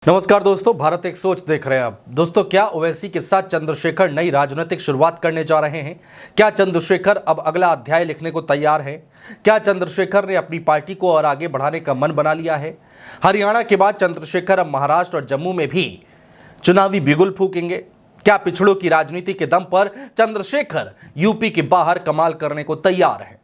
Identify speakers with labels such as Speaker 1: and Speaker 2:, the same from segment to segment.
Speaker 1: नमस्कार दोस्तों, भारत एक सोच देख रहे हैं आप। दोस्तों, क्या ओवैसी के साथ चंद्रशेखर नई राजनीतिक शुरुआत करने जा रहे हैं? क्या चंद्रशेखर अब अगला अध्याय लिखने को तैयार है? क्या चंद्रशेखर ने अपनी पार्टी को और आगे बढ़ाने का मन बना लिया है? हरियाणा के बाद चंद्रशेखर अब महाराष्ट्र और जम्मू में भी चुनावी बिगुल फूकेंगे? क्या पिछड़ों की राजनीति के दम पर चंद्रशेखर यूपी के बाहर कमाल करने को तैयार है?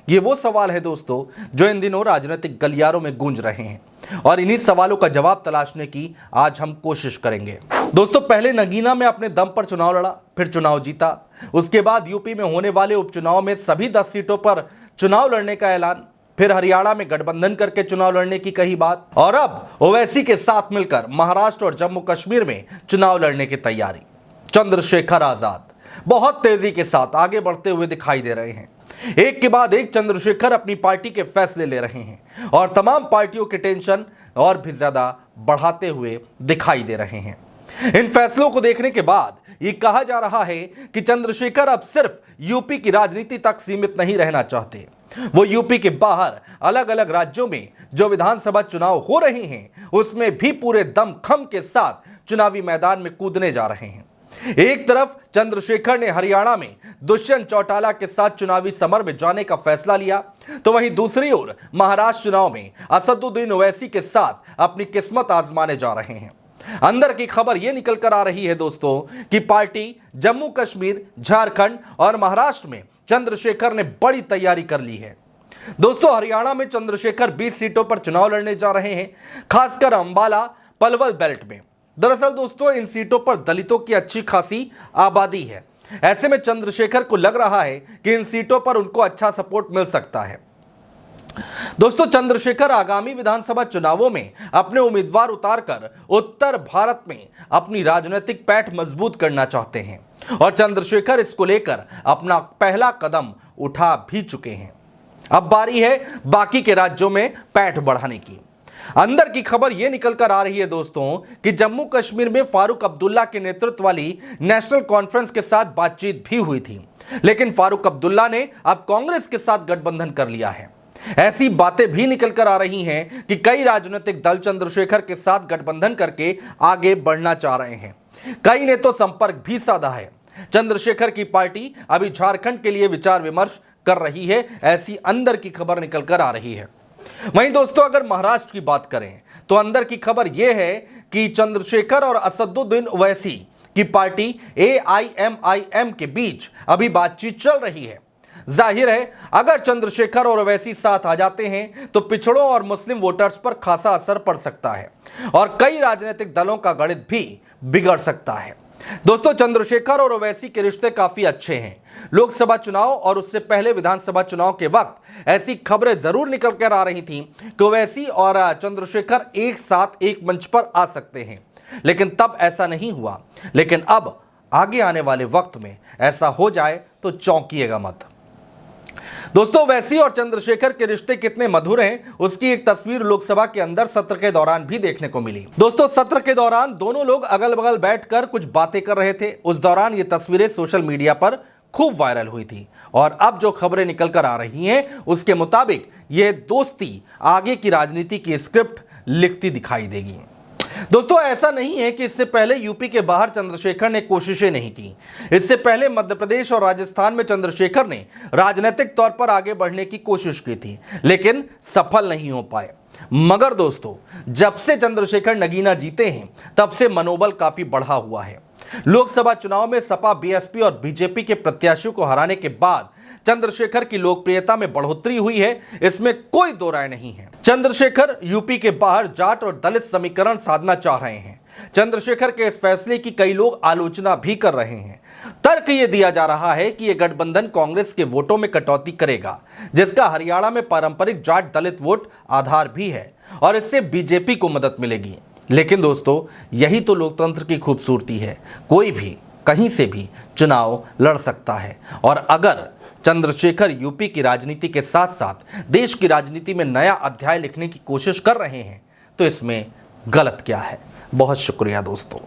Speaker 1: ये वो सवाल है दोस्तों जो इन दिनों राजनीतिक गलियारों में गूंज रहे हैं और इन्हीं सवालों का जवाब तलाशने की आज हम कोशिश करेंगे। दोस्तों, पहले नगीना में अपने दम पर चुनाव लड़ा, फिर चुनाव जीता। उसके बाद यूपी में होने वाले उपचुनाव में सभी 10 सीटों पर चुनाव लड़ने का ऐलान, फिर हरियाणा में गठबंधन करके चुनाव लड़ने की कही बात, और अब ओवैसी के साथ मिलकर महाराष्ट्र और जम्मू कश्मीर में चुनाव लड़ने की तैयारी। चंद्रशेखर आजाद बहुत तेजी के साथ आगे बढ़ते हुए दिखाई दे रहे हैं। एक के बाद एक चंद्रशेखर अपनी पार्टी के फैसले ले रहे हैं और तमाम पार्टियों के टेंशन और भी ज्यादा बढ़ाते हुए दिखाई दे रहे हैं। इन फैसलों को देखने के बाद ये कहा जा रहा है कि चंद्रशेखर अब सिर्फ यूपी की राजनीति तक सीमित नहीं रहना चाहते। वो यूपी के बाहर अलग अलग राज्यों में जो विधानसभा चुनाव हो रहे हैं उसमें भी पूरे दमखम के साथ चुनावी मैदान में कूदने जा रहे हैं। एक तरफ चंद्रशेखर ने हरियाणा में दुष्यंत चौटाला के साथ चुनावी समर में जाने का फैसला लिया, तो वहीं दूसरी ओर महाराष्ट्र चुनाव में असदुद्दीन ओवैसी के साथ अपनी किस्मत आजमाने जा रहे हैं। अंदर की खबर यह निकल कर आ रही है दोस्तों कि पार्टी जम्मू कश्मीर, झारखंड और महाराष्ट्र में चंद्रशेखर ने बड़ी तैयारी कर ली है। दोस्तों, हरियाणा में चंद्रशेखर 20 सीटों पर चुनाव लड़ने जा रहे हैं, खासकर अंबाला पलवल बेल्ट में। दरअसल दोस्तों, इन सीटों पर दलितों की अच्छी खासी आबादी है। ऐसे में चंद्रशेखर को लग रहा है कि इन सीटों पर उनको अच्छा सपोर्ट मिल सकता है। दोस्तों, चंद्रशेखर आगामी विधानसभा चुनावों में अपने उम्मीदवार उतारकर उत्तर भारत में अपनी राजनीतिक पैठ मजबूत करना चाहते हैं और चंद्रशेखर इसको लेकर अपना पहला कदम उठा भी चुके हैं। अब बारी है बाकी के राज्यों में पैठ बढ़ाने की। अंदर की खबर यह निकल कर आ रही है दोस्तों कि जम्मू कश्मीर में फारूक अब्दुल्ला के नेतृत्व वाली नेशनल कॉन्फ्रेंस के साथ बातचीत भी हुई थी, लेकिन फारूक अब्दुल्ला ने अब कांग्रेस के साथ गठबंधन कर लिया है। ऐसी बातें भी निकल कर आ रही हैं कि कई राजनीतिक दल चंद्रशेखर के साथ गठबंधन करके आगे बढ़ना चाह रहे हैं। कई ने तो संपर्क भी साधा है। चंद्रशेखर की पार्टी अभी झारखंड के लिए विचार विमर्श कर रही है, ऐसी अंदर की खबर निकल कर आ रही है। वहीं दोस्तों, अगर महाराष्ट्र की बात करें तो अंदर की खबर यह है कि चंद्रशेखर और असदुद्दीन ओवैसी की पार्टी AIMIM के बीच अभी बातचीत चल रही है। जाहिर है, अगर चंद्रशेखर और ओवैसी साथ आ जाते हैं तो पिछड़ों और मुस्लिम वोटर्स पर खासा असर पड़ सकता है और कई राजनीतिक दलों का गणित भी बिगड़ सकता है। दोस्तों, चंद्रशेखर और ओवैसी के रिश्ते काफी अच्छे हैं। लोकसभा चुनाव और उससे पहले विधानसभा चुनाव के वक्त ऐसी खबरें जरूर निकल कर आ रही थीं कि ओवैसी और चंद्रशेखर एक साथ एक मंच पर आ सकते हैं, लेकिन तब ऐसा नहीं हुआ। लेकिन अब आगे आने वाले वक्त में ऐसा हो जाए तो चौंकिएगा मत। दोस्तों, ओवैसी और चंद्रशेखर के रिश्ते कितने मधुर हैं उसकी एक तस्वीर लोकसभा के अंदर सत्र के दौरान भी देखने को मिली। दोस्तों, सत्र के दौरान दोनों लोग अगल बगल बैठकर कुछ बातें कर रहे थे। उस दौरान ये तस्वीरें सोशल मीडिया पर खूब वायरल हुई थी और अब जो खबरें निकल कर आ रही हैं उसके मुताबिक ये दोस्ती आगे की राजनीति की स्क्रिप्ट लिखती दिखाई देगी। दोस्तों, ऐसा नहीं है कि इससे पहले यूपी के बाहर चंद्रशेखर ने कोशिशें नहीं की। इससे पहले मध्य प्रदेश और राजस्थान में चंद्रशेखर ने राजनीतिक तौर पर आगे बढ़ने की कोशिश की थी, लेकिन सफल नहीं हो पाए। मगर दोस्तों, जब से चंद्रशेखर नगीना जीते हैं तब से मनोबल काफी बढ़ा हुआ है। लोकसभा चुनाव में सपा, BSP और बीजेपी के प्रत्याशियों को हराने के बाद चंद्रशेखर की लोकप्रियता में बढ़ोतरी हुई है, इसमें कोई दो राय नहीं है। चंद्रशेखर यूपी के बाहर जाट और दलित समीकरण साधना चाह रहे हैं। चंद्रशेखर के इस फैसले की कई लोग आलोचना भी कर रहे हैं। तर्क यह दिया जा रहा है कि यह गठबंधन कांग्रेस के वोटों में कटौती करेगा, जिसका हरियाणा में पारंपरिक जाट दलित वोट आधार भी है और इससे बीजेपी को मदद मिलेगी। लेकिन दोस्तों, यही तो लोकतंत्र की खूबसूरती है। कोई भी कहीं से भी चुनाव लड़ सकता है और अगर चंद्रशेखर यूपी की राजनीति के साथ साथ देश की राजनीति में नया अध्याय लिखने की कोशिश कर रहे हैं तो इसमें गलत क्या है। बहुत शुक्रिया दोस्तों।